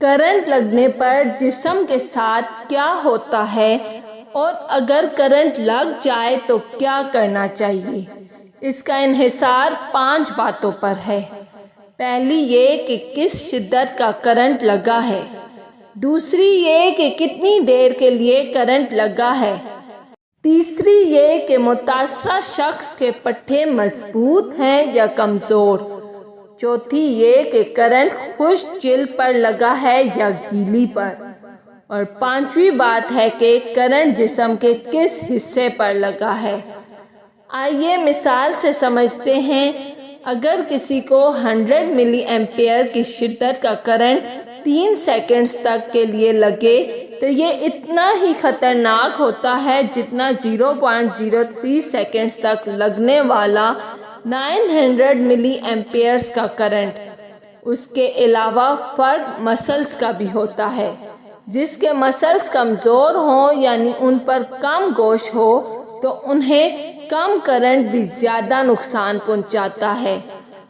Current لگنے پر جسم کے ساتھ کیا ہوتا ہے اور اگر کرنٹ لگ جائے تو کیا کرنا چاہیے؟ اس کا انحصار 5 باتوں پر ہے۔ پہلی یہ کہ کس شدت کا کرنٹ لگا ہے۔ دوسری یہ کہ کتنی دیر کے لیے کرنٹ لگا ہے۔ تیسری یہ کہ متاثرہ شخص کے پٹھے مضبوط ہیں یا کمزور۔ چوتھی یہ کہ کرنٹ خشک جلد پر لگا ہے یا گیلی پر۔ اور 5ویں بات ہے کہ کرنٹ جسم کے کس حصے پر لگا ہے۔ آئیے مثال سے سمجھتے ہیں۔ اگر کسی کو 100 ملی ایمپیئر کی شدت کا کرنٹ 3 سیکنڈز تک کے لیے لگے تو یہ اتنا ہی خطرناک ہوتا ہے جتنا 0.03 سیکنڈز تک لگنے والا 900 ملی ایمپیئرز کا کرنٹ۔ اس کے علاوہ فرق مسلز کا بھی ہوتا ہے۔ جس کے مسلز کمزور ہوں یعنی ان پر کم گوشت ہو تو انہیں کم کرنٹ بھی زیادہ نقصان پہنچاتا ہے،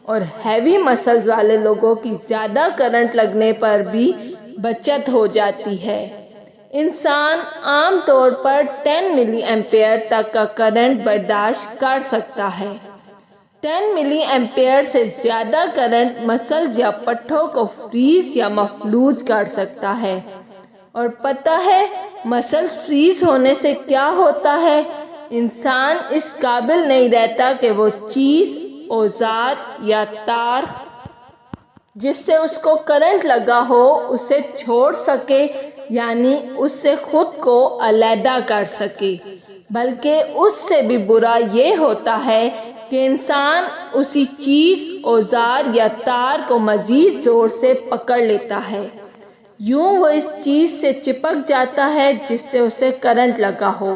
اور ہیوی مسلز والے لوگوں کی زیادہ کرنٹ لگنے پر بھی بچت ہو جاتی ہے۔ انسان عام طور پر 10 ملی ایمپیئر تک کا کرنٹ برداشت کر سکتا ہے۔ 10 ملی ایمپیئر سے زیادہ کرنٹ مسلز یا پٹھوں کو فریز یا مفلوج کر سکتا ہے۔ اور پتہ ہے مسلز فریز ہونے سے کیا ہوتا ہے؟ انسان اس قابل نہیں رہتا کہ وہ چیز، اوزار یا تار جس سے اس کو کرنٹ لگا ہو اسے چھوڑ سکے، یعنی اس سے خود کو علیحدہ کر سکے۔ بلکہ اس سے بھی برا یہ ہوتا ہے کہ انسان اسی چیز، اوزار یا تار کو مزید زور سے پکڑ لیتا ہے۔ یوں وہ اس چیز سے چپک جاتا ہے جس سے اسے کرنٹ لگا ہو۔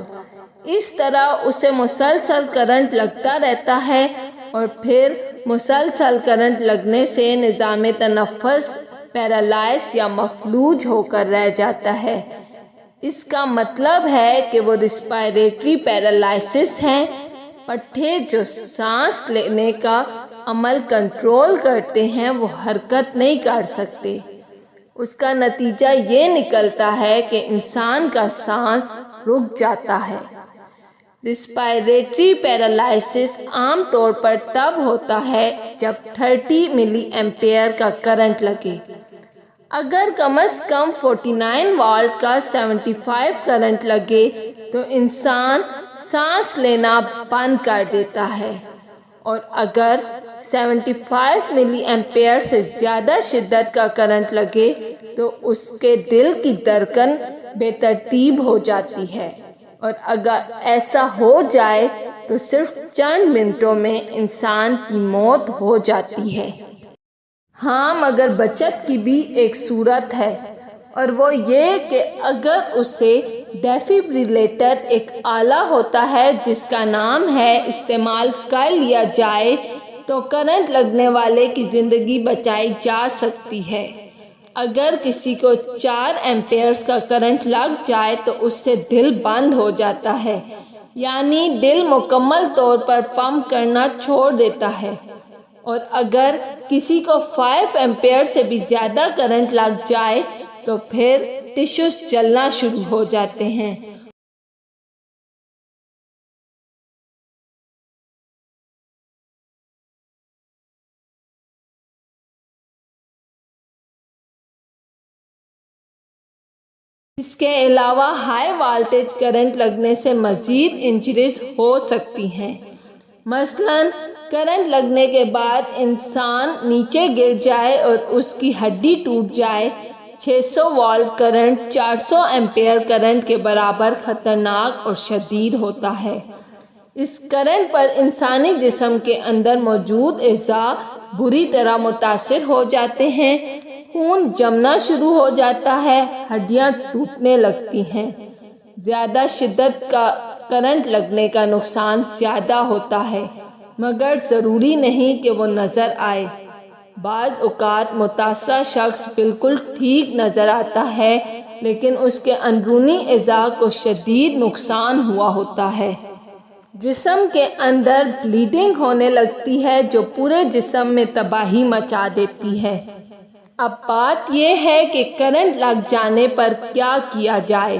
اس طرح اسے مسلسل کرنٹ لگتا رہتا ہے، اور پھر مسلسل کرنٹ لگنے سے نظام تنفس پیرالائز یا مفلوج ہو کر رہ جاتا ہے۔ اس کا مطلب ہے کہ وہ ریسپائریٹری پیرالائسس ہے۔ پٹھے جو سانس لینے کا عمل کنٹرول کرتے ہیں وہ حرکت نہیں کر سکتے۔ اس کا نتیجہ یہ نکلتا ہے کہ انسان کا سانس رک جاتا ہے۔ ریسپائریٹری پیرالائسس عام طور پر تب ہوتا ہے جب 30 ملی ایمپیئر کا کرنٹ لگے۔ اگر کم از کم 49 وولٹ کا 75 کرنٹ لگے تو انسان سانس لینا بند کر دیتا ہے، اور اگر 75 ملی ایمپیئر سے زیادہ شدت کا کرنٹ لگے تو اس کے دل کی دھڑکن بے ترتیب ہو جاتی ہے، اور اگر ایسا ہو جائے تو صرف چند منٹوں میں انسان کی موت ہو جاتی ہے۔ ہاں، مگر بچت کی بھی ایک صورت ہے، اور وہ یہ کہ اگر اسے ڈیفیبریلیٹر ایک آلہ ہوتا ہے جس کا نام ہے استعمال کر لیا جائے تو کرنٹ لگنے والے کی زندگی بچائی جا سکتی ہے۔ اگر کسی کو 4 ایمپیئرز کا کرنٹ لگ جائے تو اس سے دل بند ہو جاتا ہے، یعنی دل مکمل طور پر پمپ کرنا چھوڑ دیتا ہے۔ اور اگر کسی کو 5 ایمپیئر سے بھی زیادہ کرنٹ لگ جائے تو پھر ٹشوز جلنا شروع ہو جاتے ہیں۔ اس کے علاوہ ہائی والٹیج کرنٹ لگنے سے مزید انجریز ہو سکتی ہیں۔ مثلاً کرنٹ لگنے کے بعد انسان نیچے گر جائے اور اس کی ہڈی ٹوٹ جائے۔ 600 وولٹ کرنٹ 400 ایمپیئر کرنٹ کے برابر خطرناک اور شدید ہوتا ہے۔ اس کرنٹ پر انسانی جسم کے اندر موجود اعضاء بری طرح متاثر ہو جاتے ہیں، خون جمنا شروع ہو جاتا ہے، ہڈیاں ٹوٹنے لگتی ہیں۔ زیادہ شدت کا کرنٹ لگنے کا نقصان زیادہ ہوتا ہے، مگر ضروری نہیں کہ وہ نظر آئے۔ بعض اوقات متاثرہ شخص بالکل ٹھیک نظر آتا ہے لیکن اس کے اندرونی اعضاء کو شدید نقصان ہوا ہوتا ہے۔ جسم کے اندر بلیڈنگ ہونے لگتی ہے جو پورے جسم میں تباہی مچا دیتی ہے۔ اب بات یہ ہے کہ کرنٹ لگ جانے پر کیا کیا جائے۔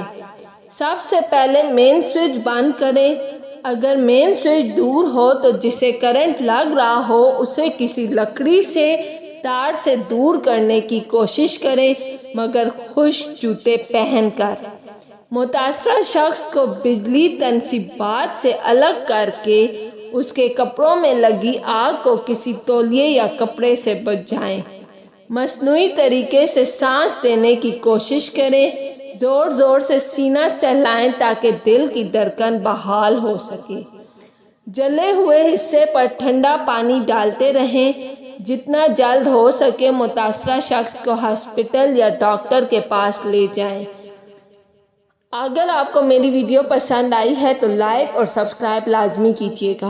سب سے پہلے مین سوئچ بند کریں۔ اگر مین سوئچ دور ہو تو جسے کرنٹ لگ رہا ہو اسے کسی لکڑی سے تار سے دور کرنے کی کوشش کریں، مگر خشک جوتے پہن کر۔ متاثرہ شخص کو بجلی تنصیبات سے الگ کر کے اس کے کپڑوں میں لگی آگ کو کسی تولیے یا کپڑے سے بجھائیں۔ مصنوعی طریقے سے سانس دینے کی کوشش کریں۔ زور زور سے سینہ سہلائیں تاکہ دل کی دھڑکن بحال ہو سکے۔ جلے ہوئے حصے پر ٹھنڈا پانی ڈالتے رہیں۔ جتنا جلد ہو سکے متاثرہ شخص کو ہسپتال یا ڈاکٹر کے پاس لے جائیں۔ اگر آپ کو میری ویڈیو پسند آئی ہے تو لائک اور سبسکرائب لازمی کیجیے گا۔